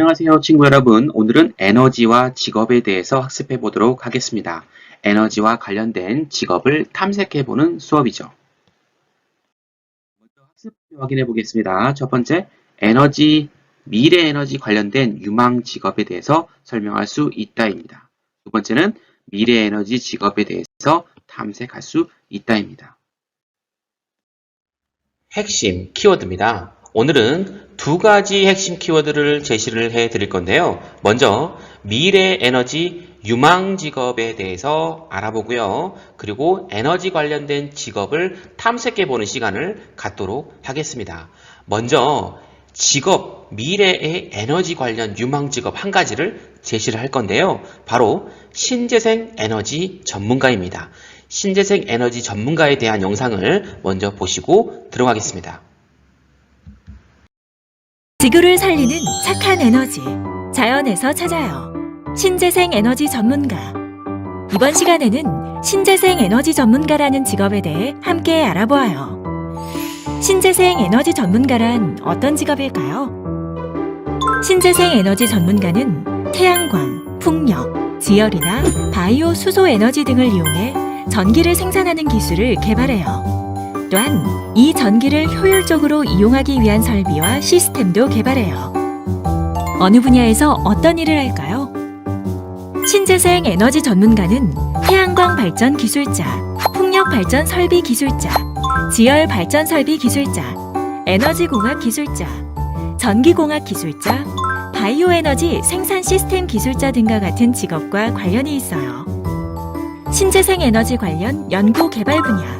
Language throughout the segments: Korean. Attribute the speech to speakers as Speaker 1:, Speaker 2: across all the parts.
Speaker 1: 안녕하세요, 친구 여러분. 오늘은 에너지와 직업에 대해서 학습해 보도록 하겠습니다. 에너지와 관련된 직업을 탐색해 보는 수업이죠. 먼저 학습 확인해 보겠습니다. 첫 번째, 미래 에너지 관련된 유망 직업에 대해서 설명할 수 있다입니다. 두 번째는 미래 에너지 직업에 대해서 탐색할 수 있다입니다. 핵심 키워드입니다. 오늘은 두 가지 핵심 키워드를 제시를 해 드릴 건데요. 먼저 미래 에너지 유망 직업에 대해서 알아보고요. 그리고 에너지 관련된 직업을 탐색해 보는 시간을 갖도록 하겠습니다. 먼저 미래의 에너지 관련 유망 직업 한 가지를 제시를 할 건데요. 바로 신재생 에너지 전문가입니다. 신재생 에너지 전문가에 대한 영상을 먼저 보시고 들어가겠습니다.
Speaker 2: 지구를 살리는 착한 에너지, 자연에서 찾아요. 신재생 에너지 전문가. 이번 시간에는 신재생 에너지 전문가라는 직업에 대해 함께 알아보아요. 신재생 에너지 전문가란 어떤 직업일까요? 신재생 에너지 전문가는 태양광, 풍력, 지열이나 바이오 수소 에너지 등을 이용해 전기를 생산하는 기술을 개발해요. 또한 이 전기를 효율적으로 이용하기 위한 설비와 시스템도 개발해요. 어느 분야에서 어떤 일을 할까요? 신재생 에너지 전문가는 태양광 발전 기술자, 풍력 발전 설비 기술자, 지열 발전 설비 기술자, 에너지공학 기술자, 전기공학 기술자, 바이오 에너지 생산 시스템 기술자 등과 같은 직업과 관련이 있어요. 신재생 에너지 관련 연구 개발 분야,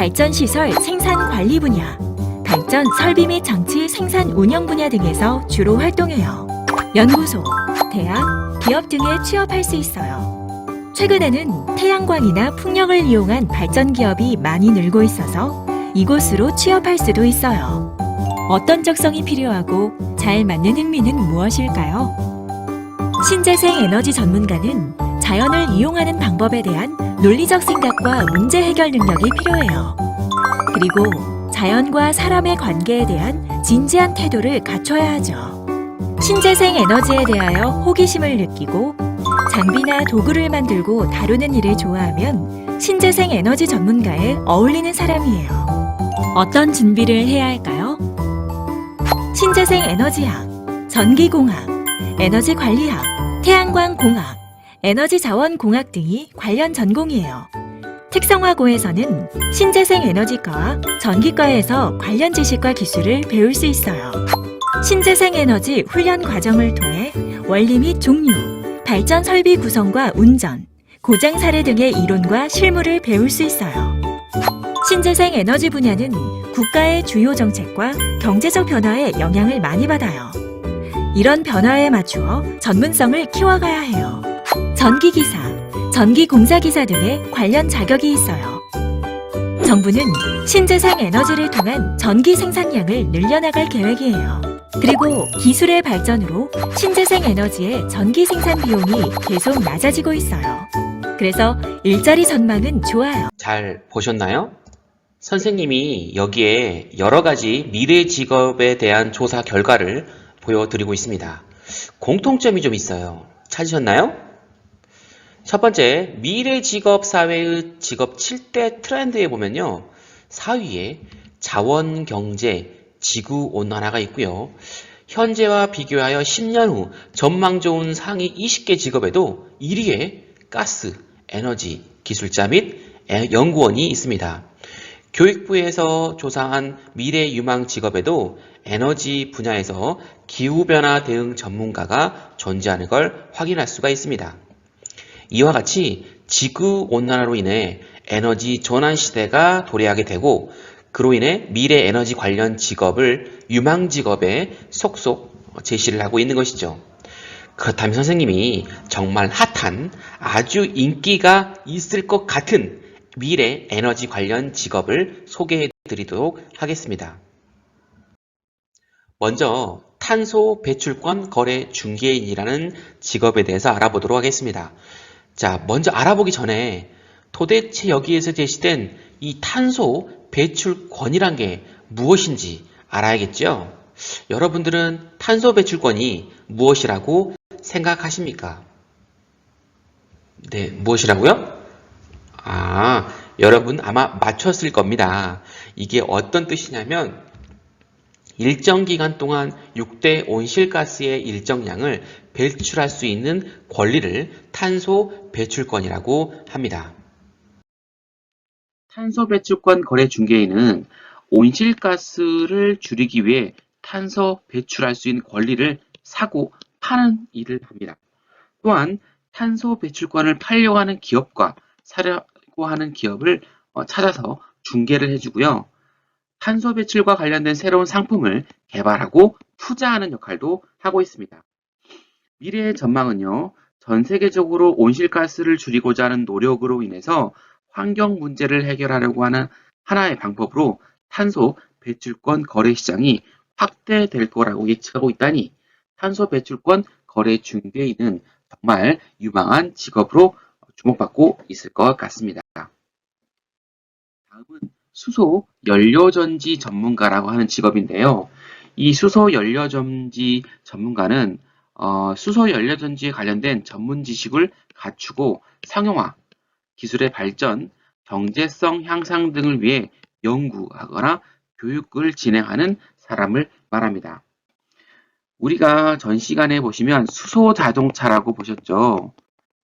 Speaker 2: 발전시설 생산 관리 분야, 발전 설비 및 장치 생산 운영 분야 등에서 주로 활동해요. 연구소, 대학, 기업 등에 취업할 수 있어요. 최근에는 태양광이나 풍력을 이용한 발전 기업이 많이 늘고 있어서 이곳으로 취업할 수도 있어요. 어떤 적성이 필요하고 잘 맞는 흥미는 무엇일까요? 신재생 에너지 전문가는 자연을 이용하는 방법에 대한 논리적 생각과 문제 해결 능력이 필요해요. 그리고 자연과 사람의 관계에 대한 진지한 태도를 갖춰야 하죠. 신재생 에너지에 대하여 호기심을 느끼고 장비나 도구를 만들고 다루는 일을 좋아하면 신재생 에너지 전문가에 어울리는 사람이에요. 어떤 준비를 해야 할까요? 신재생 에너지학, 전기공학, 에너지관리학, 태양광공학, 에너지자원공학 등이 관련 전공이에요. 특성화고에서는 신재생 에너지과와 전기과에서 관련 지식과 기술을 배울 수 있어요. 신재생 에너지 훈련 과정을 통해 원리 및 종류, 발전 설비 구성과 운전, 고장 사례 등의 이론과 실무를 배울 수 있어요. 신재생 에너지 분야는 국가의 주요 정책과 경제적 변화에 영향을 많이 받아요. 이런 변화에 맞추어 전문성을 키워가야 해요. 전기기사, 전기공사기사 등의 관련 자격이 있어요. 정부는 신재생 에너지를 통한 전기 생산량을 늘려나갈 계획이에요. 그리고 기술의 발전으로 신재생 에너지의 전기 생산 비용이 계속 낮아지고 있어요. 그래서 일자리 전망은 좋아요.
Speaker 1: 잘 보셨나요? 선생님이 여기에 여러 가지 미래 직업에 대한 조사 결과를 보여드리고 있습니다. 공통점이 좀 있어요. 찾으셨나요? 첫 번째, 미래 직업 사회의 직업 7대 트렌드에 보면요. 4위에 자원 경제, 지구 온난화가 있고요. 현재와 비교하여 10년 후 전망 좋은 상위 20개 직업에도 1위에 가스, 에너지, 기술자 및 연구원이 있습니다. 교육부에서 조사한 미래 유망 직업에도 에너지 분야에서 기후변화 대응 전문가가 존재하는 걸 확인할 수가 있습니다. 이와 같이 지구온난화로 인해 에너지 전환 시대가 도래하게 되고 그로 인해 미래 에너지 관련 직업을 유망 직업에 속속 제시를 하고 있는 것이죠. 그렇다면 선생님이 정말 핫한 아주 인기가 있을 것 같은 미래 에너지 관련 직업을 소개해 드리도록 하겠습니다. 먼저 탄소 배출권 거래 중개인이라는 직업에 대해서 알아보도록 하겠습니다. 자, 먼저 알아보기 전에 도대체 여기에서 제시된 이 탄소 배출권이란 게 무엇인지 알아야겠죠? 여러분들은 탄소 배출권이 무엇이라고 생각하십니까? 네, 무엇이라고요? 여러분 아마 맞췄을 겁니다. 이게 어떤 뜻이냐면 일정 기간 동안 6대 온실가스의 일정량을 배출할 수 있는 권리를 탄소 배출권이라고 합니다. 탄소 배출권 거래 중개인은 온실가스를 줄이기 위해 탄소 배출할 수 있는 권리를 사고 파는 일을 합니다. 또한 탄소 배출권을 팔려고 하는 기업과 사려고 하는 기업을 찾아서 중개를 해주고요. 탄소 배출과 관련된 새로운 상품을 개발하고 투자하는 역할도 하고 있습니다. 미래의 전망은요, 전 세계적으로 온실가스를 줄이고자 하는 노력으로 인해서 환경 문제를 해결하려고 하는 하나의 방법으로 탄소 배출권 거래 시장이 확대될 거라고 예측하고 있다니 탄소 배출권 거래 중개인은 정말 유망한 직업으로 주목받고 있을 것 같습니다. 다음은 수소 연료전지 전문가라고 하는 직업인데요. 이 수소 연료전지 전문가는 수소 연료전지에 관련된 전문 지식을 갖추고 상용화, 기술의 발전, 경제성 향상 등을 위해 연구하거나 교육을 진행하는 사람을 말합니다. 우리가 전 시간에 보시면 수소 자동차라고 보셨죠.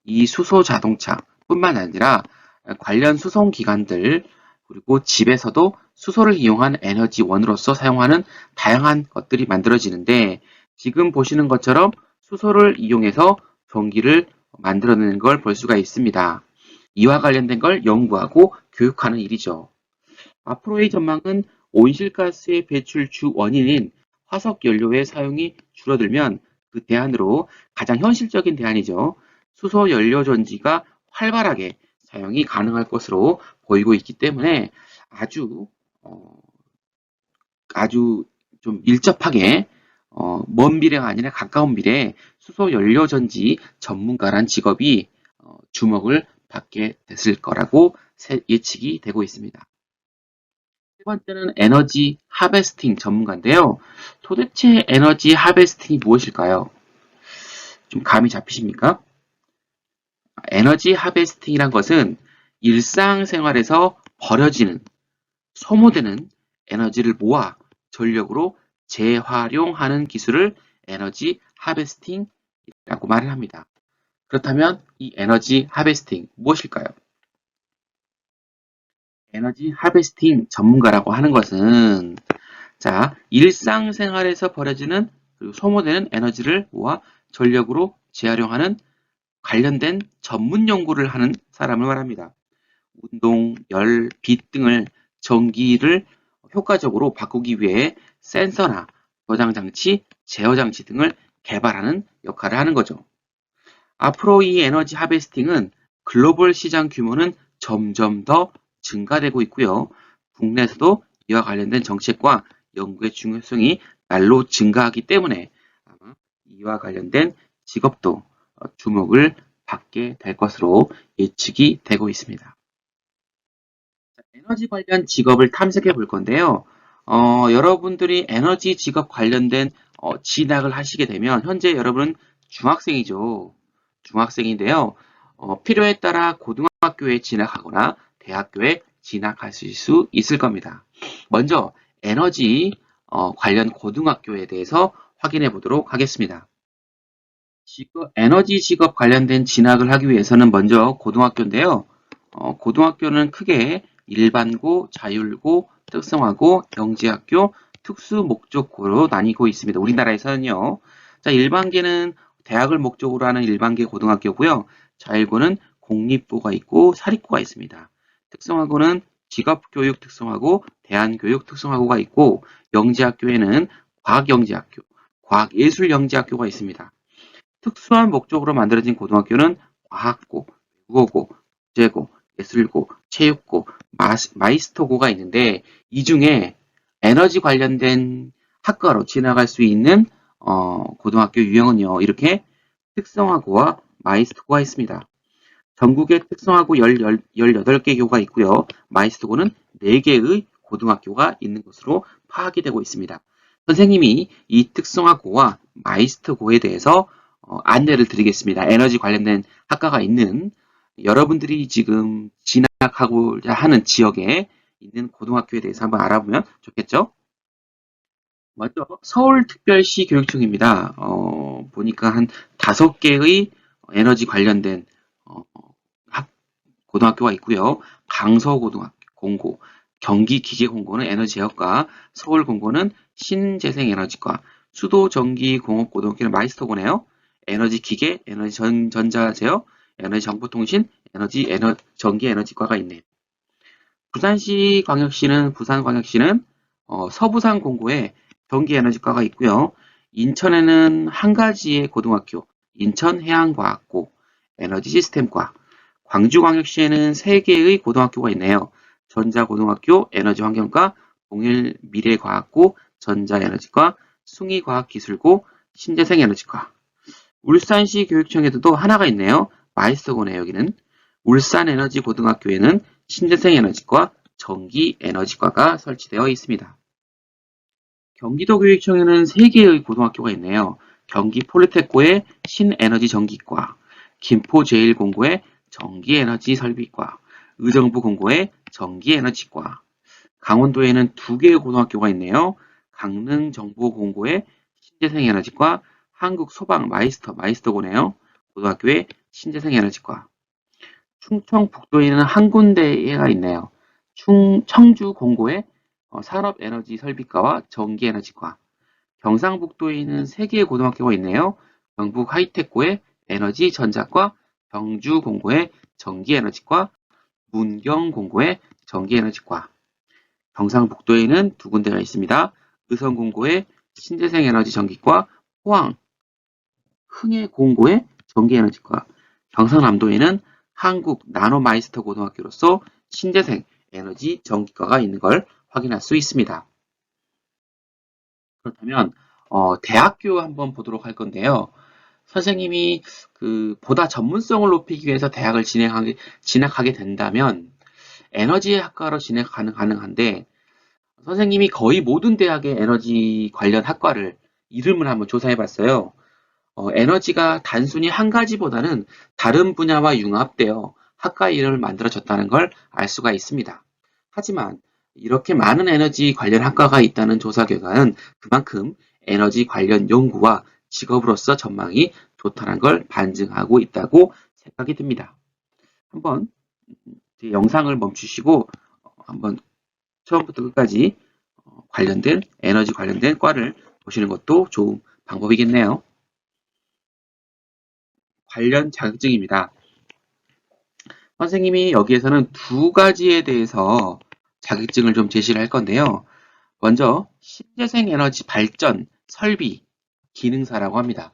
Speaker 1: 이 수소 자동차뿐만 아니라 관련 수송기관들 그리고 집에서도 수소를 이용한 에너지원으로서 사용하는 다양한 것들이 만들어지는데 지금 보시는 것처럼 수소를 이용해서 전기를 만들어내는 걸 볼 수가 있습니다. 이와 관련된 걸 연구하고 교육하는 일이죠. 앞으로의 전망은 온실가스의 배출 주 원인인 화석연료의 사용이 줄어들면 그 대안으로 가장 현실적인 대안이죠. 수소 연료 전지가 활발하게 사용이 가능할 것으로 보이고 있기 때문에 아주 좀 일접하게 먼 미래가 아니라 가까운 미래에 수소 연료 전지 전문가란 직업이 주목을 받게 됐을 거라고 예측이 되고 있습니다. 세 번째는 에너지 하베스팅 전문가인데요. 도대체 에너지 하베스팅이 무엇일까요? 좀 감이 잡히십니까? 에너지 하베스팅이란 것은 일상생활에서 버려지는, 소모되는 에너지를 모아 전력으로 재활용하는 기술을 에너지 하베스팅이라고 말을 합니다. 그렇다면 이 에너지 하베스팅 무엇일까요? 에너지 하베스팅 전문가라고 하는 것은 일상생활에서 버려지는 그리고 소모되는 에너지를 모아 전력으로 재활용하는 관련된 전문 연구를 하는 사람을 말합니다. 운동, 열, 빛 등을 전기를 효과적으로 바꾸기 위해 센서나 저장장치, 제어장치 등을 개발하는 역할을 하는 거죠. 앞으로 이 에너지 하베스팅은 글로벌 시장 규모는 점점 더 증가되고 있고요. 국내에서도 이와 관련된 정책과 연구의 중요성이 날로 증가하기 때문에 아마 이와 관련된 직업도 주목을 받게 될 것으로 예측이 되고 있습니다. 에너지 관련 직업을 탐색해 볼 건데요. 여러분들이 에너지 직업 관련된 진학을 하시게 되면 현재 여러분은 중학생이죠. 중학생인데요. 필요에 따라 고등학교에 진학하거나 대학교에 진학하실 수 있을 겁니다. 먼저 에너지 관련 고등학교에 대해서 확인해 보도록 하겠습니다. 에너지 직업 관련된 진학을 하기 위해서는 먼저 고등학교인데요. 고등학교는 크게 일반고, 자율고, 특성화고, 영재학교, 특수목적고로 나뉘고 있습니다. 우리나라에서는요. 일반계는 대학을 목적으로 하는 일반계 고등학교고요. 자율고는 공립고가 있고 사립고가 있습니다. 특성화고는 직업교육 특성화고, 대안교육 특성화고가 있고, 영재학교에는 과학영재학교, 과학예술영재학교가 있습니다. 특수한 목적으로 만들어진 고등학교는 과학고, 국어고, 국제고, 예술고, 체육고, 마이스터고가 있는데 이 중에 에너지 관련된 학과로 진학할 수 있는 고등학교 유형은요. 이렇게 특성화고와 마이스터고가 있습니다. 전국에 특성화고 18개 교가 있고요. 마이스터고는 4개의 고등학교가 있는 것으로 파악이 되고 있습니다. 선생님이 이 특성화고와 마이스터고에 대해서 안내를 드리겠습니다. 에너지 관련된 학과가 있는 여러분들이 지금 진학하고자 하는 지역에 있는 고등학교에 대해서 한번 알아보면 좋겠죠? 먼저 서울특별시 교육청입니다. 보니까 한 5개의 에너지 관련된 어, 고등학교가 있고요. 강서고등학교 공고, 경기기계공고는 에너지제약과, 서울공고는 신재생에너지과, 수도전기공업고등학교는 마이스터고네요. 에너지기계, 에너지전자제어, 에너지정보통신, 전기에너지과가 있네요. 부산광역시는 서부산공고에 전기에너지과가 있고요. 인천에는 한 가지의 고등학교, 인천해양과학고, 에너지시스템과, 광주광역시에는 3개의 고등학교가 있네요. 전자고등학교, 에너지환경과, 동일미래과학고, 전자에너지과, 숭이과학기술고, 신재생에너지과. 울산시 교육청에도 또 하나가 있네요. 마이스터고네요, 여기는. 울산에너지고등학교에는 신재생에너지과, 전기에너지과가 설치되어 있습니다. 경기도교육청에는 3개의 고등학교가 있네요. 경기폴리테크의 신에너지전기과, 김포제일공고의 전기에너지설비과, 의정부공고의 전기에너지과, 강원도에는 2개의 고등학교가 있네요. 강릉정보공고의 신재생에너지과, 한국소방마이스터고네요. 고등학교의 신재생에너지과, 충청북도에는 한 군데가 있네요. 청주공고의 산업에너지설비과와 전기에너지과, 경상북도에 있는 3개의 고등학교가 있네요. 경북 하이테크의 에너지전자과, 경주공고의 전기에너지과, 문경공고의 전기에너지과, 경상북도에는 2군데가 있습니다. 의성공고의 신재생에너지전기과, 포항, 흥해공고의 전기에너지과, 경상남도에는 한국 나노마이스터 고등학교로서 신재생 에너지 전기과가 있는 걸 확인할 수 있습니다. 그렇다면 대학교 한번 보도록 할 건데요. 선생님이 보다 전문성을 높이기 위해서 대학을 진학하게 된다면 에너지 학과로 진학 가능한데, 선생님이 거의 모든 대학의 에너지 관련 학과를 이름을 한번 조사해 봤어요. 에너지가 단순히 한 가지보다는 다른 분야와 융합되어 학과 이름을 만들어졌다는 걸 알 수가 있습니다. 하지만 이렇게 많은 에너지 관련 학과가 있다는 조사 결과는 그만큼 에너지 관련 연구와 직업으로서 전망이 좋다는 걸 반증하고 있다고 생각이 듭니다. 한번 제 영상을 멈추시고 한번 처음부터 끝까지 에너지 관련된 과를 보시는 것도 좋은 방법이겠네요. 관련 자격증입니다. 선생님이 여기에서는 2가지에 대해서 자격증을 좀 제시를 할 건데요. 먼저 신재생 에너지 발전 설비 기능사라고 합니다.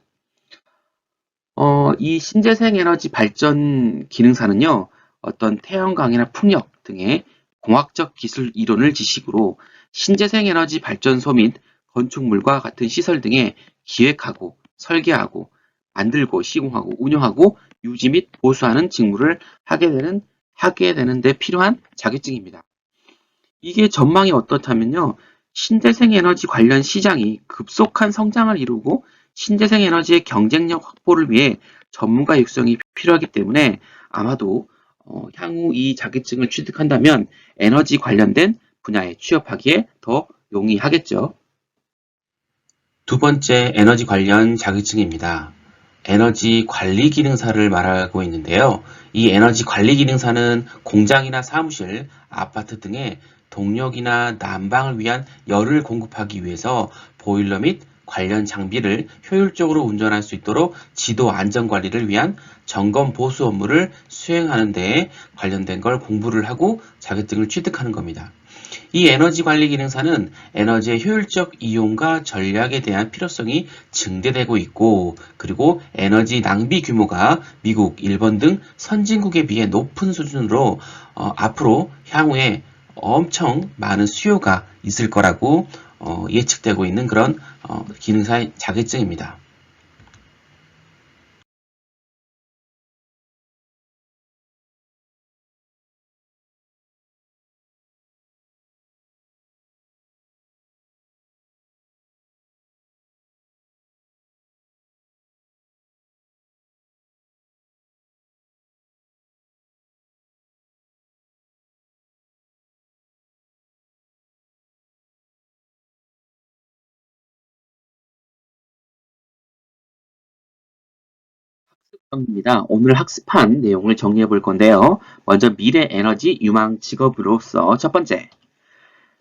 Speaker 1: 이 신재생 에너지 발전 기능사는요, 어떤 태양광이나 풍력 등의 공학적 기술 이론을 지식으로 신재생 에너지 발전소 및 건축물과 같은 시설 등에 기획하고 설계하고 만들고 시공하고 운영하고 유지 및 보수하는 직무를 하게 되는 데 필요한 자격증입니다. 이게 전망이 어떻다면요. 신재생 에너지 관련 시장이 급속한 성장을 이루고 신재생 에너지의 경쟁력 확보를 위해 전문가 육성이 필요하기 때문에 아마도 향후 이 자격증을 취득한다면 에너지 관련된 분야에 취업하기에 더 용이하겠죠. 2번째 에너지 관련 자격증입니다. 에너지 관리 기능사를 말하고 있는데요. 이 에너지 관리 기능사는 공장이나 사무실, 아파트 등의 동력이나 난방을 위한 열을 공급하기 위해서 보일러 및 관련 장비를 효율적으로 운전할 수 있도록 지도 안전 관리를 위한 점검 보수 업무를 수행하는 데에 관련된 걸 공부를 하고 자격증을 취득하는 겁니다. 이 에너지 관리 기능사는 에너지의 효율적 이용과 전략에 대한 필요성이 증대되고 있고, 그리고 에너지 낭비 규모가 미국, 일본 등 선진국에 비해 높은 수준으로 앞으로 향후에 엄청 많은 수요가 있을 거라고 예측되고 있는 그런 기능사의 자격증입니다. 입니다. 오늘 학습한 내용을 정리해 볼 건데요. 먼저 미래 에너지 유망 직업으로서 첫 번째,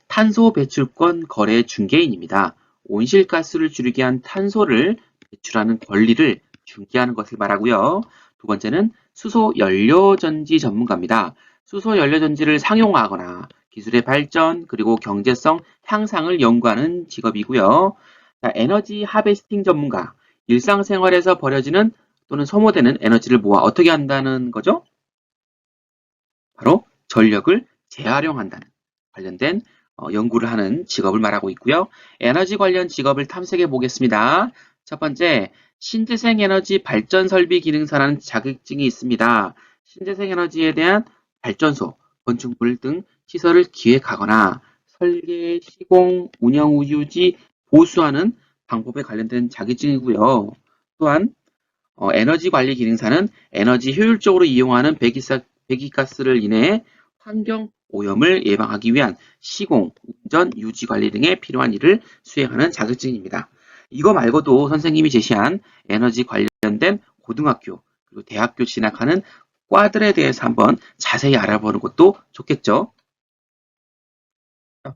Speaker 1: 탄소 배출권 거래 중개인입니다. 온실가스를 줄이기 위한 탄소를 배출하는 권리를 중개하는 것을 말하고요. 두 번째는 수소 연료전지 전문가입니다. 수소 연료전지를 상용화하거나 기술의 발전 그리고 경제성 향상을 연구하는 직업이고요. 자, 에너지 하베스팅 전문가, 일상생활에서 버려지는 또는 소모되는 에너지를 모아 어떻게 한다는 거죠? 바로 전력을 재활용한다는 관련된 연구를 하는 직업을 말하고 있고요. 에너지 관련 직업을 탐색해 보겠습니다. 첫 번째, 신재생 에너지 발전 설비 기능사라는 자격증이 있습니다. 신재생 에너지에 대한 발전소, 건축물 등 시설을 기획하거나 설계, 시공, 운영, 유지, 보수하는 방법에 관련된 자격증이고요. 또한 에너지 관리 기능사는 에너지 효율적으로 이용하는 배기가스를 인해 환경 오염을 예방하기 위한 시공, 운전, 유지 관리 등에 필요한 일을 수행하는 자격증입니다. 이거 말고도 선생님이 제시한 에너지 관련된 고등학교 그리고 대학교 진학하는 과들에 대해서 한번 자세히 알아보는 것도 좋겠죠.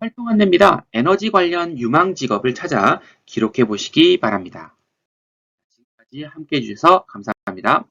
Speaker 1: 활동 안내입니다. 에너지 관련 유망 직업을 찾아 기록해 보시기 바랍니다. 지금까지 함께 해주셔서 감사합니다.